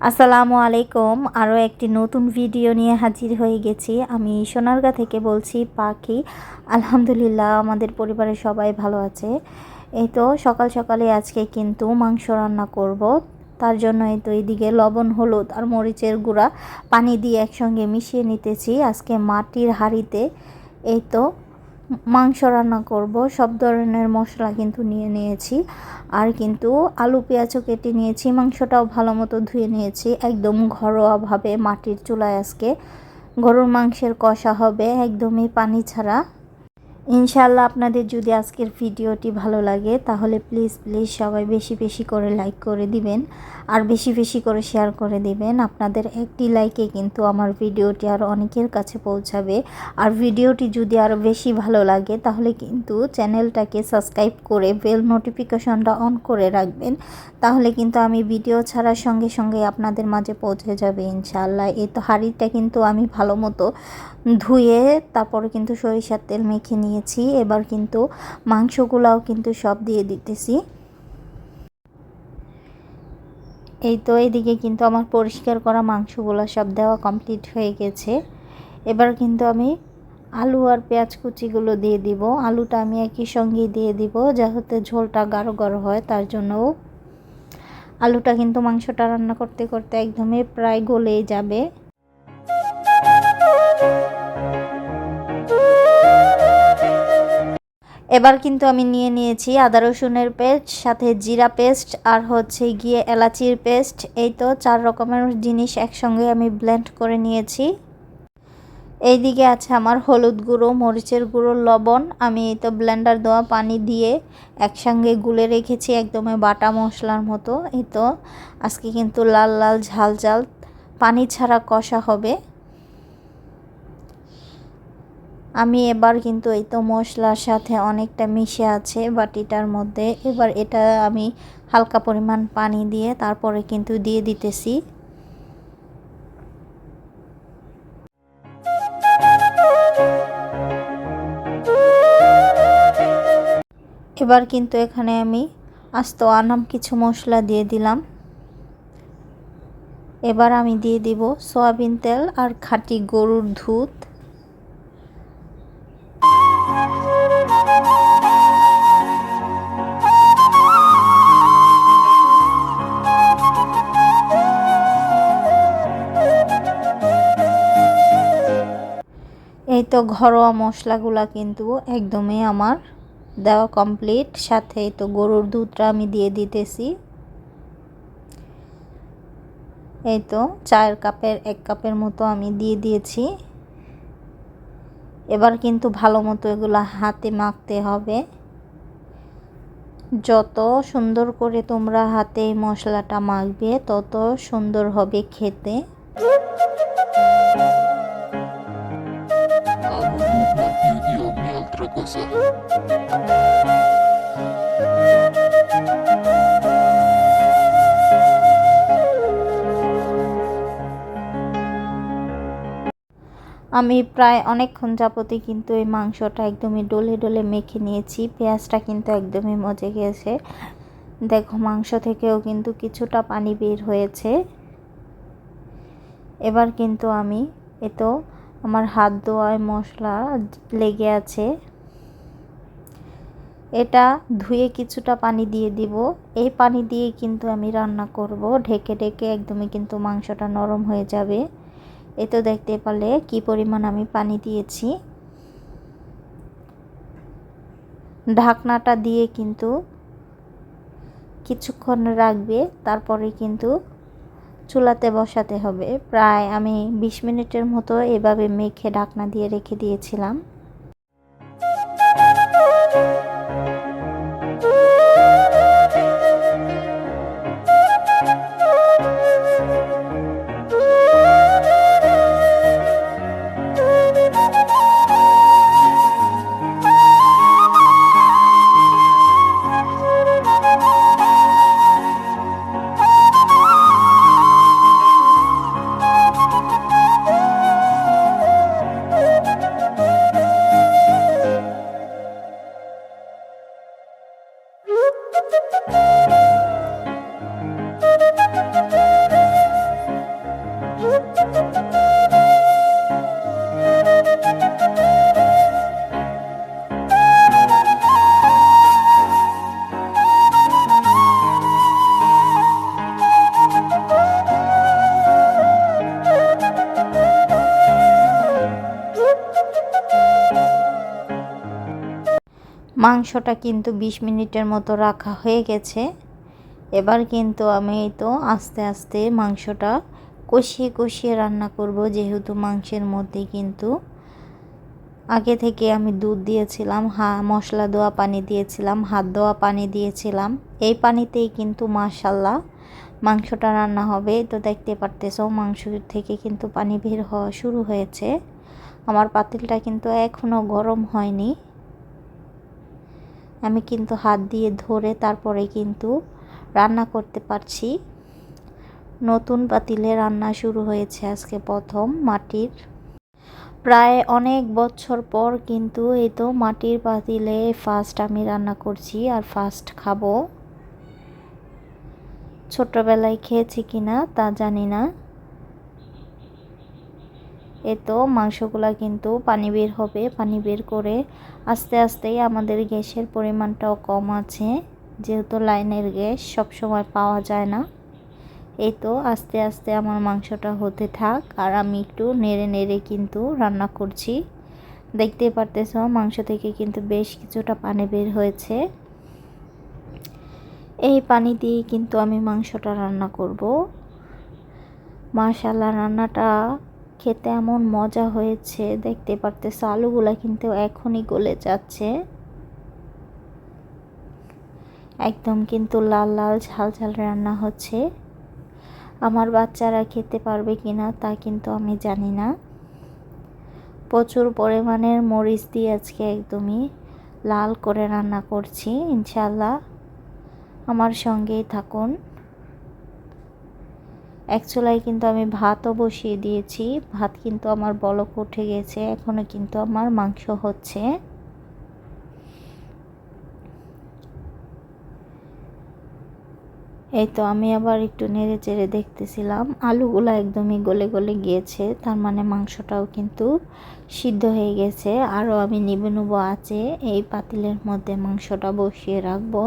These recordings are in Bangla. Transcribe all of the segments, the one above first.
আসসালামু আলাইকুম। আরও একটি নতুন ভিডিও নিয়ে হাজির হয়ে গেছি। আমি সোনারগাঁ থেকে বলছি পাখি। আলহামদুলিল্লাহ আমাদের পরিবারের সবাই ভালো আছে। এই তো সকাল সকালে আজকে কিন্তু মাংস রান্না করব। তার জন্য এই তো এইদিকে লবণ, হলুদ আর মরিচের গুঁড়া পানি দিয়ে একসঙ্গে মিশিয়ে নিতেছি। আজকে মাটির হাঁড়িতে এই তো মাংস রান্না করব। সব ধরনের মশলা কিন্তু নিয়ে নিয়েছি, আর কিন্তু আলু পেঁয়াজও কেটে নিয়েছি। মাংসটাও ভালো মতো ধুয়ে নিয়েছি। একদম ঘরোয়াভাবে মাটির চুলায় আজকে গরুর মাংসের কষা হবে, একদমই পানি ছাড়া। ইনশাআল্লাহ আপনাদের যদি আজকের ভিডিওটি ভালো লাগে তাহলে প্লিজ সবাই বেশি বেশি করে লাইক করে দিবেন, আর বেশি বেশি করে শেয়ার করে দিবেন। আপনাদের একটি লাইকে কিন্তু আমার ভিডিওটি আরও অনেকের কাছে পৌঁছাবে। আর ভিডিওটি যদি আরও বেশি ভালো লাগে তাহলে কিন্তু চ্যানেলটাকে সাবস্ক্রাইব করে বেল নোটিফিকেশনটা অন করে রাখবেন। তাহলে কিন্তু আমি ভিডিও ছাড়ার সঙ্গে সঙ্গে আপনাদের মাঝে পৌঁছে যাবে ইনশাআল্লাহ। এই তো হাঁড়িটা কিন্তু আমি ভালো মতো ধুয়ে তারপরে কিন্তু সরিষার তেল মেখে নিয়েছি। এবার কিন্তু মাংসগুলাও কিন্তু সব দিয়ে দিতেছি। এই তো এদিকে কিন্তু আমার পরিষ্কার করা মাংসগুলো সব দেওয়া কমপ্লিট হয়ে গেছে। এবার কিন্তু আমি আলু আর পেঁয়াজ কুচিগুলো দিয়ে দিব। আলুটা আমি একই সঙ্গে দিয়ে দিব যাতে ঝোলটা গাঢ় গাঢ় হয়। তার জন্য আলুটা কিন্তু মাংসটা রান্না করতে করতে একদমই প্রায় গলেই যাবে। এবার কিন্তু আমি নিয়ে নিয়েছি আদা রসুনের পেস্ট, সাথে জিরা পেস্ট, আর হচ্ছে গিয়ে এলাচির পেস্ট। এই তো 4 রকমের জিনিস একসঙ্গে আমি ব্লেন্ড করে নিয়েছি। এইদিকে আছে আমার হলুদ গুঁড়ো, মরিচের গুঁড়ো, লবণ। আমি এই তো ব্লেন্ডার দেওয়া পানি দিয়ে একসঙ্গে গুলে রেখেছি একদমই বাটা মশলার মতো। এই তো আজকে কিন্তু লাল লাল ঝাল ঝাল পানি ছাড়া কষা হবে। আমি এবার কিন্তু এই তো মশলার সাথে অনেকটা মিশে আছে বাটিটার মধ্যে। এবার এটা আমি হালকা পরিমাণ পানি দিয়ে তারপরে কিন্তু দিয়ে দিতেছি। এবার কিন্তু এখানে আমি আস্ত আনাম কিছু মশলা দিয়ে দিলাম। এবার আমি দিয়ে দিব সয়াবিন তেল আর খাঁটি গরুর দুধ। এই তো ঘরোয়া মশলাগুলা কিন্তু একদমই আমার দেওয়া কমপ্লিট। সাথে এই তো গরুর দুধটা আমি দিয়ে দিতেছি। এই তো চায়ের কাপের 1 কাপের মতো আমি দিয়ে দিয়েছি। এবার কিন্তু ভালো মতো এগুলা হাতে মাখতে হবে। যত সুন্দর করে তোমরা হাতে এই মশলাটা মাখবে তত সুন্দর হবে খেতে। আমি প্রায় অনেকক্ষণ যাবতই কিন্তু এই মাংসটা একদমই ডলে ডলে মেখে নিয়েছি। পেঁয়াজটা কিন্তু একদমই মজে গিয়েছে। দেখো মাংস থেকেও কিন্তু কিছুটা পানি বের হয়েছে। এবার কিন্তু আমি তো আমার হাত ধোয়ায় মশলা লেগে আছে, এটা ধুয়ে কিছুটা পানি দিয়ে দিব। এই পানি দিয়ে কিন্তু আমি রান্না করব ঢেকে ঢেকে। একদমই কিন্তু মাংসটা নরম হয়ে যাবে। এই তো দেখতে পারলে কি পরিমাণ আমি পানি দিয়েছি। ঢাকনাটা দিয়ে কিন্তু কিছুক্ষণ রাখবে, তারপরে কিন্তু চুলাতে বসাতে হবে। প্রায় আমি 20 মিনিটের মতো এভাবে মেখে ঢাকনা দিয়ে রেখে দিয়েছিলাম। মাংসটা কিন্তু 20 মিনিটের মতো রাখা হয়ে গেছে। এবার কিন্তু আমি এই তো আস্তে আস্তে মাংসটা কষিয়ে কষিয়ে রান্না করব, যেহেতু মাংসের মধ্যে কিন্তু আগে থেকে আমি দুধ দিয়েছিলাম, মশলা দেওয়া পানি দিয়েছিলাম, হাত ধোয়া পানি দিয়েছিলাম। এই পানিতেই কিন্তু মাশাল্লাহ মাংসটা রান্না হবে। তো দেখতে পারতেছো মাংস থেকে কিন্তু পানি বের হওয়া শুরু হয়েছে। আমার পাতিলটা কিন্তু এখনও গরম হয়নি। আমি কিন্তু হাত দিয়ে ধরে তারপরে কিন্তু রান্না করতে পারছি। নতুন পাতিলে রান্না শুরু হয়েছে আজকে প্রথম মাটির। প্রায় অনেক বছর পর কিন্তু এই তো মাটির পাতিলে ফার্স্ট আমি রান্না করছি আর ফার্স্ট খাবো। ছোটবেলায় খেয়েছি কিনা তা জানি না। এ তো মাংসগুলা কিন্তু পানি বের হবে, পানি বের করে আস্তে আস্তেই আমাদের গ্যাসের পরিমাণটাও কম আছে, যেহেতু লাইনের গ্যাস সব সময় পাওয়া যায় না। এই তো আস্তে আস্তে আমার মাংসটা হতে থাক আর আমি একটু নেড়ে নেড়ে কিন্তু রান্না করছি। দেখতে পারতেছো মাংস থেকে কিন্তু বেশ কিছুটা পানি বের হয়েছে। এই পানি দিয়ে কিন্তু আমি মাংসটা রান্না করব। মাশাআল্লাহ রান্নাটা খেতে এমন মজা হয়েছে, দেখতে পারতেছো আলুগুলা কিন্তু এখনই গলে যাচ্ছে। একদম কিন্তু লাল লাল ঝাল ঝাল রান্না হচ্ছে। আমার বাচ্চারা খেতে পারবে কিনা তা কিন্তু আমি জানি না। প্রচুর পরিমাণের মরিচ দিয়ে আজকে একদমই লাল করে রান্না করছি। ইনশাআল্লাহ আমার সঙ্গেই থাকুন। এক চুলায় কিন্তু আমি ভাতও বসিয়ে দিয়েছি। ভাত কিন্তু আমার বলক উঠে গেছে, এখনো কিন্তু আমার মাংস হচ্ছে। এই তো আমি আবার একটু নেড়ে চেড়ে দেখতেছিলাম, আলুগুলো একদমই গলে গলে গিয়েছে, তার মানে মাংসটাও কিন্তু সিদ্ধ হয়ে গেছে। আরও আমি নিবু নিবু আছে এই পাতিলের মধ্যে মাংসটা বসিয়ে রাখবো।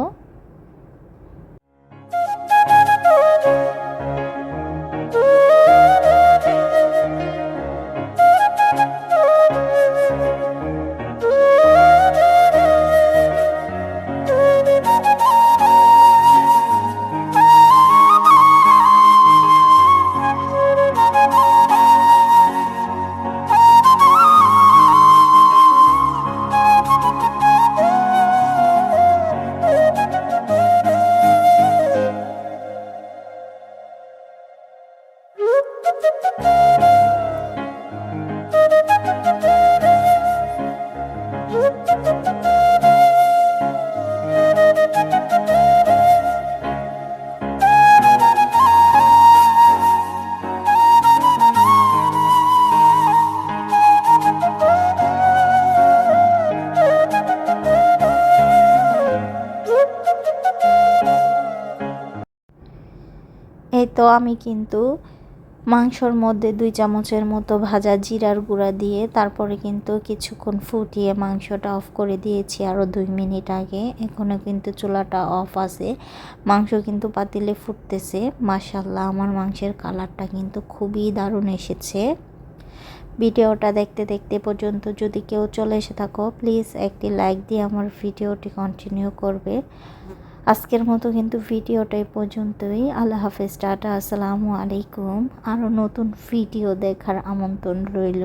এই তো আমি কিন্তু মাংসর মধ্যে 2 চামচের মতো ভাজা জিরার গুঁড়া দিয়ে তারপরে কিন্তু কিছুক্ষণ ফুটিয়ে মাংসটা অফ করে দিয়েছি আরও 2 মিনিট আগে। এখনও কিন্তু চুলাটা অফ আছে, মাংস কিন্তু পাতিলে ফুটতেছে। মাশাআল্লাহ আমার মাংসের কালারটা কিন্তু খুবই দারুণ এসেছে। ভিডিওটা দেখতে দেখতে পর্যন্ত যদি কেউ চলে এসে থাকো, প্লিজ একটি লাইক দিয়ে আমার ভিডিওটি কন্টিনিউ করবে। আজকের মতো কিন্তু ভিডিওটা এই পর্যন্তই। আল্লাহ হাফেজ, টাটা, আসসালামু আলাইকুম। আরও নতুন ভিডিও দেখার আমন্ত্রণ রইল।